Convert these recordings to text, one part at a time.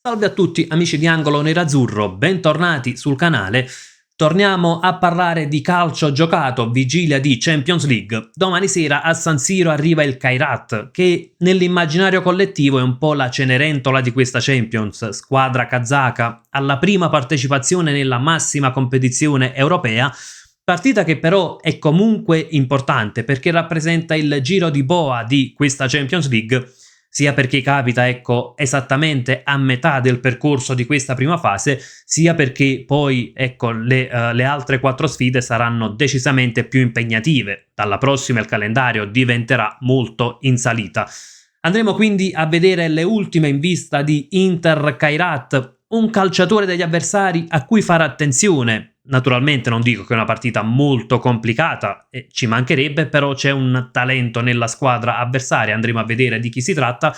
Salve a tutti amici di Angolo Nerazzurro, bentornati sul canale. Torniamo a parlare di calcio giocato, vigilia di Champions League. Domani sera a San Siro arriva il Kairat, che nell'immaginario collettivo è un po' la Cenerentola di questa Champions, squadra kazaka, alla prima partecipazione nella massima competizione europea, partita che però è comunque importante perché rappresenta il giro di boa di questa Champions League, sia perché capita, esattamente a metà del percorso di questa prima fase, sia perché poi, le altre 4 sfide saranno decisamente più impegnative. Dalla prossima il calendario diventerà molto in salita. Andremo quindi a vedere le ultime in vista di Inter-Kairat, un calciatore degli avversari a cui fare attenzione. Naturalmente non dico che è una partita molto complicata, ci mancherebbe, però c'è un talento nella squadra avversaria, andremo a vedere di chi si tratta.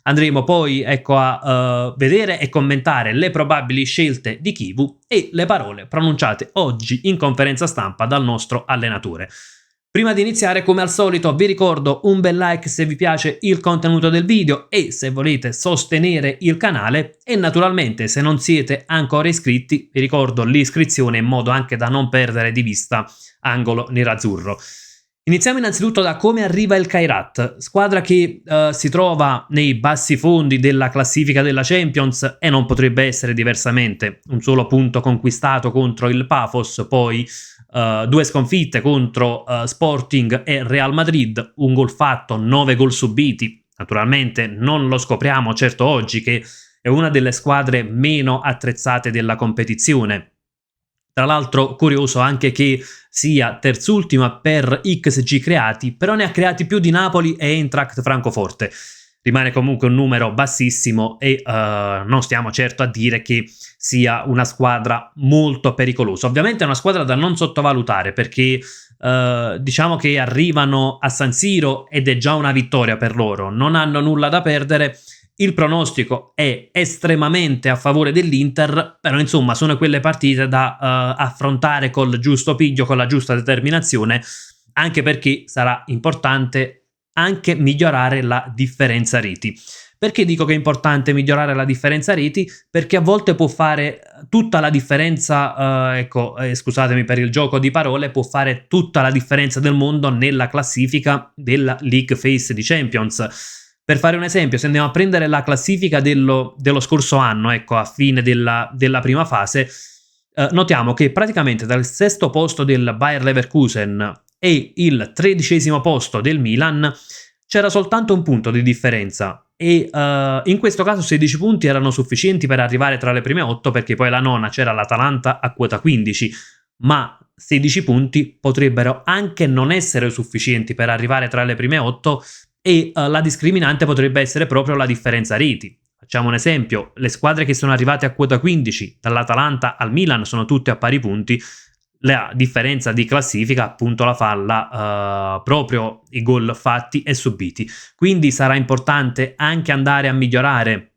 Andremo poi a vedere e commentare le probabili scelte di Chivu e le parole pronunciate oggi in conferenza stampa dal nostro allenatore. Prima di iniziare, come al solito, vi ricordo un bel like se vi piace il contenuto del video e se volete sostenere il canale, e naturalmente se non siete ancora iscritti vi ricordo l'iscrizione in modo anche da non perdere di vista Angolo Nerazzurro. Iniziamo innanzitutto da come arriva il Kairat, squadra che si trova nei bassi fondi della classifica della Champions e non potrebbe essere diversamente. Un solo punto conquistato contro il Pafos, poi 2 sconfitte contro Sporting e Real Madrid, un gol fatto, 9 gol subiti. Naturalmente non lo scopriamo certo oggi che è una delle squadre meno attrezzate della competizione. Tra l'altro curioso anche che sia terzultima per XG creati, però ne ha creati più di Napoli e Eintracht Francoforte. Rimane comunque un numero bassissimo e non stiamo certo a dire che sia una squadra molto pericolosa. Ovviamente è una squadra da non sottovalutare perché diciamo che arrivano a San Siro ed è già una vittoria per loro, non hanno nulla da perdere. Il pronostico è estremamente a favore dell'Inter, però insomma sono quelle partite da affrontare col giusto piglio, con la giusta determinazione, anche perché sarà importante anche migliorare la differenza reti. Perché dico che è importante migliorare la differenza reti? Perché a volte può fare tutta la differenza, scusatemi per il gioco di parole, può fare tutta la differenza del mondo nella classifica della League Phase di Champions. Per fare un esempio, se andiamo a prendere la classifica dello scorso anno, a fine della prima fase, notiamo che praticamente dal 6° posto del Bayer Leverkusen e il 13° posto del Milan c'era soltanto un punto di differenza e in questo caso 16 punti erano sufficienti per arrivare tra le prime 8, perché poi la nona c'era l'Atalanta a quota 15, ma 16 punti potrebbero anche non essere sufficienti per arrivare tra le prime 8 e la discriminante potrebbe essere proprio la differenza reti. Facciamo un esempio: le squadre che sono arrivate a quota 15, dall'Atalanta al Milan, sono tutte a pari punti. La differenza di classifica appunto la fa proprio i gol fatti e subiti. Quindi sarà importante anche andare a migliorare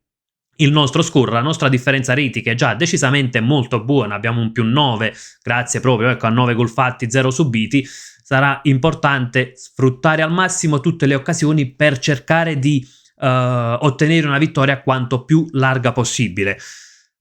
il nostro score, la nostra differenza reti, che è già decisamente molto buona, abbiamo un +9 grazie proprio a 9 gol fatti, 0 subiti. Sarà importante sfruttare al massimo tutte le occasioni per cercare di ottenere una vittoria quanto più larga possibile.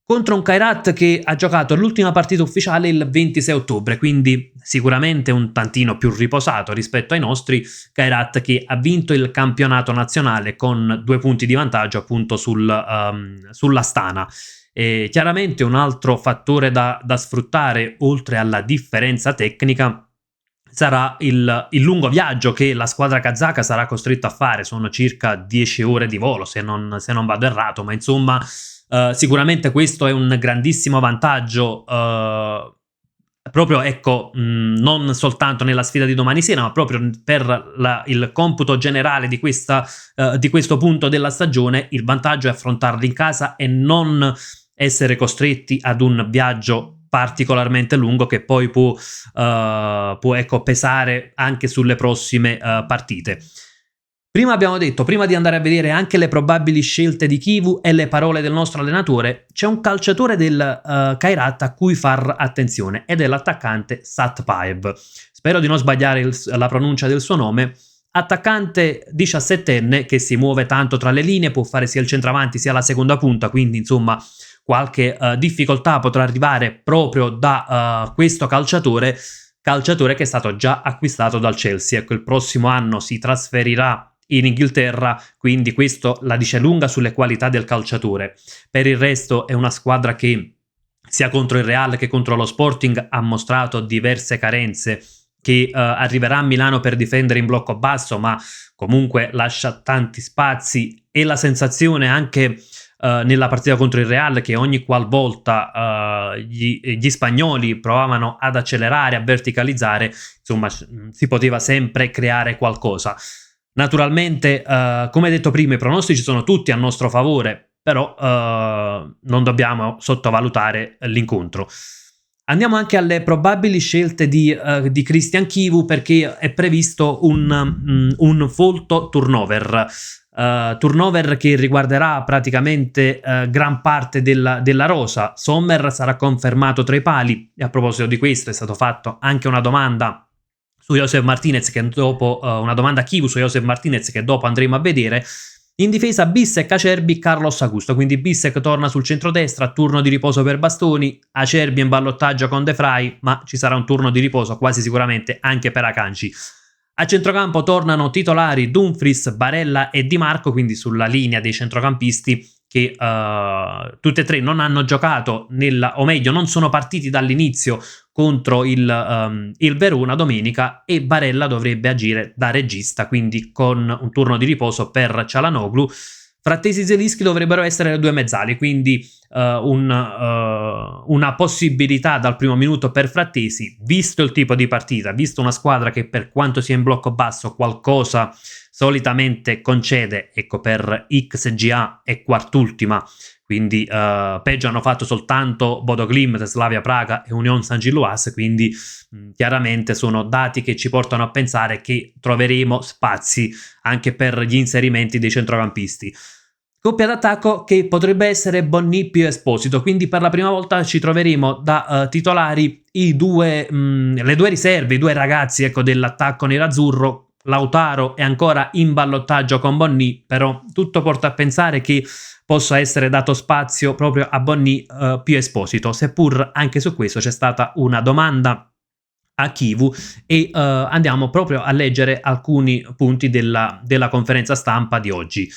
Contro un Kairat che ha giocato l'ultima partita ufficiale il 26 ottobre, quindi sicuramente un tantino più riposato rispetto ai nostri. Kairat che ha vinto il campionato nazionale con 2 punti di vantaggio appunto sull'Astana. E chiaramente un altro fattore da sfruttare, oltre alla differenza tecnica, sarà il lungo viaggio che la squadra kazaka sarà costretta a fare. Sono circa 10 ore di volo, se non vado errato, ma insomma sicuramente questo è un grandissimo vantaggio, proprio non soltanto nella sfida di domani sera, ma proprio per il computo generale di questo punto della stagione. Il vantaggio è affrontarli in casa e non essere costretti ad un viaggio particolarmente lungo che poi può pesare anche sulle prossime partite. Prima abbiamo detto, prima di andare a vedere anche le probabili scelte di Chivu e le parole del nostro allenatore, c'è un calciatore del Kairat a cui far attenzione ed è l'attaccante Satpaev. Spero di non sbagliare la pronuncia del suo nome. Attaccante 17enne che si muove tanto tra le linee, può fare sia il centravanti sia la seconda punta, quindi insomma qualche difficoltà potrà arrivare proprio da questo calciatore che è stato già acquistato dal Chelsea. Ecco, il prossimo anno si trasferirà in Inghilterra, quindi questo la dice lunga sulle qualità del calciatore. Per il resto è una squadra che sia contro il Real che contro lo Sporting ha mostrato diverse carenze, che arriverà a Milano per difendere in blocco basso, ma comunque lascia tanti spazi, e la sensazione anche nella partita contro il Real che ogni qualvolta gli spagnoli provavano ad accelerare, a verticalizzare, insomma si poteva sempre creare qualcosa. Naturalmente, come detto prima, i pronostici sono tutti a nostro favore, però non dobbiamo sottovalutare l'incontro. Andiamo anche alle probabili scelte di Christian Chivu, perché è previsto un folto turnover. Turnover che riguarderà praticamente gran parte della rosa. Sommer sarà confermato tra i pali, e a proposito di questo è stato fatto anche una domanda su Josef Martinez, che dopo una domanda a Chivu su Josef Martinez che dopo andremo a vedere. In difesa Bissek, Acerbi, Carlos Augusto, quindi Bissek torna sul centrodestra, turno di riposo per Bastoni, Acerbi in ballottaggio con De Vrij, ma ci sarà un turno di riposo quasi sicuramente anche per Akanji. A centrocampo tornano titolari Dumfries, Barella e Di Marco, quindi sulla linea dei centrocampisti che tutti e tre non hanno giocato o meglio non sono partiti dall'inizio contro il Verona domenica, e Barella dovrebbe agire da regista, quindi con un turno di riposo per Çalhanoğlu. Frattesi e Zielinski dovrebbero essere le due mezzali, quindi una possibilità dal primo minuto per Frattesi, visto il tipo di partita, visto una squadra che per quanto sia in blocco basso qualcosa solitamente concede. Ecco, per XGA è quart'ultima, quindi peggio hanno fatto soltanto Bodo Glimt, Slavia Praga e Union Saint-Gilloise, quindi chiaramente sono dati che ci portano a pensare che troveremo spazi anche per gli inserimenti dei centrocampisti. Coppia d'attacco che potrebbe essere Bonny più Esposito, quindi per la prima volta ci troveremo da titolari le due riserve, i due ragazzi, ecco, dell'attacco nerazzurro. Lautaro è ancora in ballottaggio con Bonny, però tutto porta a pensare che possa essere dato spazio proprio a Bonny più Esposito, seppur anche su questo c'è stata una domanda a Chivu, e andiamo proprio a leggere alcuni punti della conferenza stampa di oggi.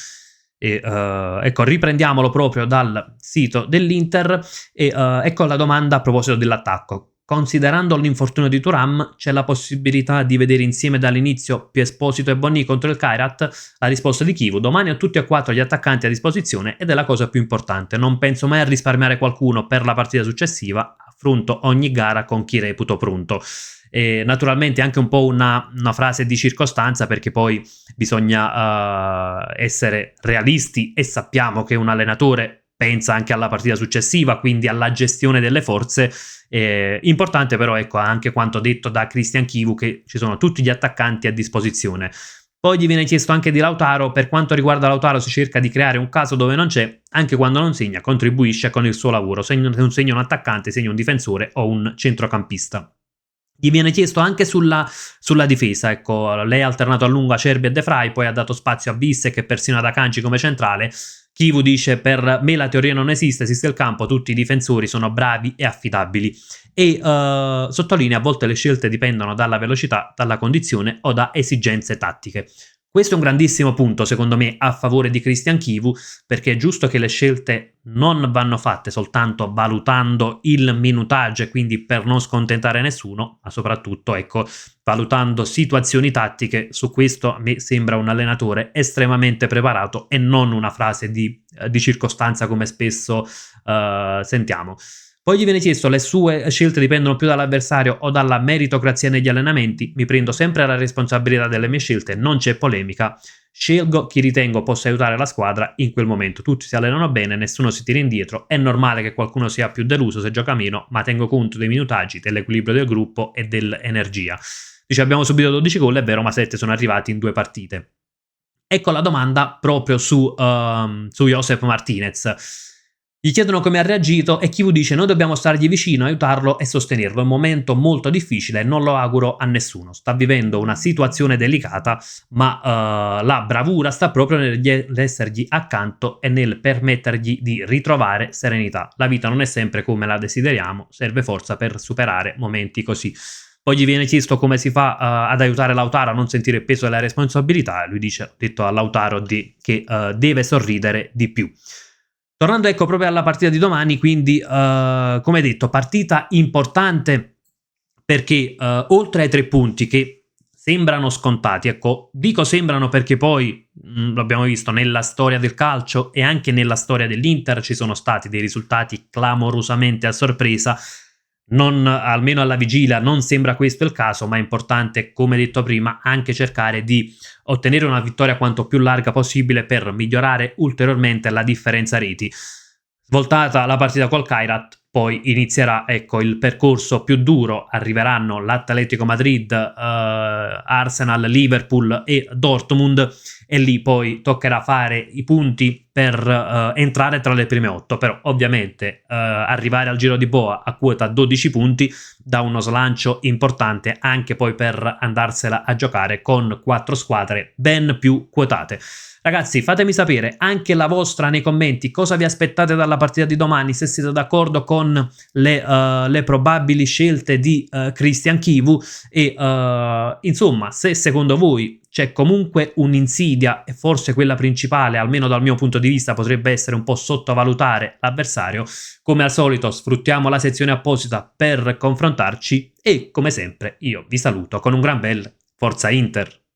Ecco, riprendiamolo proprio dal sito dell'Inter, e ecco la domanda a proposito dell'attacco. Considerando l'infortunio di Thuram, c'è la possibilità di vedere insieme dall'inizio più Esposito e Bonny contro il Kairat? La risposta di Chivu: domani ho tutti e quattro gli attaccanti a disposizione ed è la cosa più importante. Non penso mai a risparmiare qualcuno per la partita successiva, affronto ogni gara con chi reputo pronto. E naturalmente anche un po' una frase di circostanza, perché poi bisogna essere realisti e sappiamo che un allenatore pensa anche alla partita successiva, quindi alla gestione delle forze. Importante però, ecco, anche quanto detto da Christian Chivu, che ci sono tutti gli attaccanti a disposizione. Poi gli viene chiesto anche di Lautaro. Per quanto riguarda Lautaro si cerca di creare un caso dove non c'è, anche quando non segna contribuisce con il suo lavoro, se non segna un attaccante segna un difensore o un centrocampista. Gli viene chiesto anche sulla difesa, ecco, lei ha alternato a lungo Acerbi e De Vrij, poi ha dato spazio a Bissek e persino ad Akanji come centrale. Chivu dice: per me la teoria non esiste il campo, tutti i difensori sono bravi e affidabili, e sottolinea: a volte le scelte dipendono dalla velocità, dalla condizione o da esigenze tattiche. Questo è un grandissimo punto, secondo me, a favore di Christian Chivu, perché è giusto che le scelte non vanno fatte soltanto valutando il minutaggio e quindi per non scontentare nessuno, ma soprattutto, ecco, valutando situazioni tattiche. Su questo a me sembra un allenatore estremamente preparato e non una frase di circostanza come spesso sentiamo. Poi gli viene chiesto: le sue scelte dipendono più dall'avversario o dalla meritocrazia negli allenamenti? Mi prendo sempre la responsabilità delle mie scelte, non c'è polemica. Scelgo chi ritengo possa aiutare la squadra in quel momento. Tutti si allenano bene, nessuno si tira indietro. È normale che qualcuno sia più deluso se gioca meno, ma tengo conto dei minutaggi, dell'equilibrio del gruppo e dell'energia. Dice: abbiamo subito 12 gol, è vero, ma 7 sono arrivati in 2 partite. Ecco la domanda proprio su Josef Martinez. Gli chiedono come ha reagito e Chivu dice: noi dobbiamo stargli vicino, aiutarlo e sostenerlo. È un momento molto difficile, non lo auguro a nessuno. Sta vivendo una situazione delicata, ma la bravura sta proprio nell'essergli accanto e nel permettergli di ritrovare serenità. La vita non è sempre come la desideriamo, serve forza per superare momenti così. Poi gli viene chiesto come si fa ad aiutare Lautaro a non sentire il peso della responsabilità e lui dice, ha detto a Lautaro che deve sorridere di più. Tornando ecco proprio alla partita di domani, quindi come detto, partita importante perché oltre ai 3 punti che sembrano scontati, ecco, dico sembrano perché poi lo abbiamo visto nella storia del calcio e anche nella storia dell'Inter ci sono stati dei risultati clamorosamente a sorpresa. Almeno alla vigilia non sembra questo il caso, ma è importante, come detto prima, anche cercare di ottenere una vittoria quanto più larga possibile per migliorare ulteriormente la differenza reti. Svoltata la partita col Kairat, poi inizierà ecco, il percorso più duro, arriveranno l'Atletico Madrid, Arsenal, Liverpool e Dortmund e lì poi toccherà fare i punti per entrare tra le prime 8, però ovviamente arrivare al giro di boa a quota 12 punti dà uno slancio importante anche poi per andarsela a giocare con 4 squadre ben più quotate. Ragazzi, fatemi sapere anche la vostra nei commenti, cosa vi aspettate dalla partita di domani, se siete d'accordo con le probabili scelte di Christian Chivu e insomma, se secondo voi c'è comunque un'insidia e forse quella principale, almeno dal mio punto di vista, potrebbe essere un po' sottovalutare l'avversario, come al solito sfruttiamo la sezione apposita per confrontarci e come sempre io vi saluto con un gran bel Forza Inter!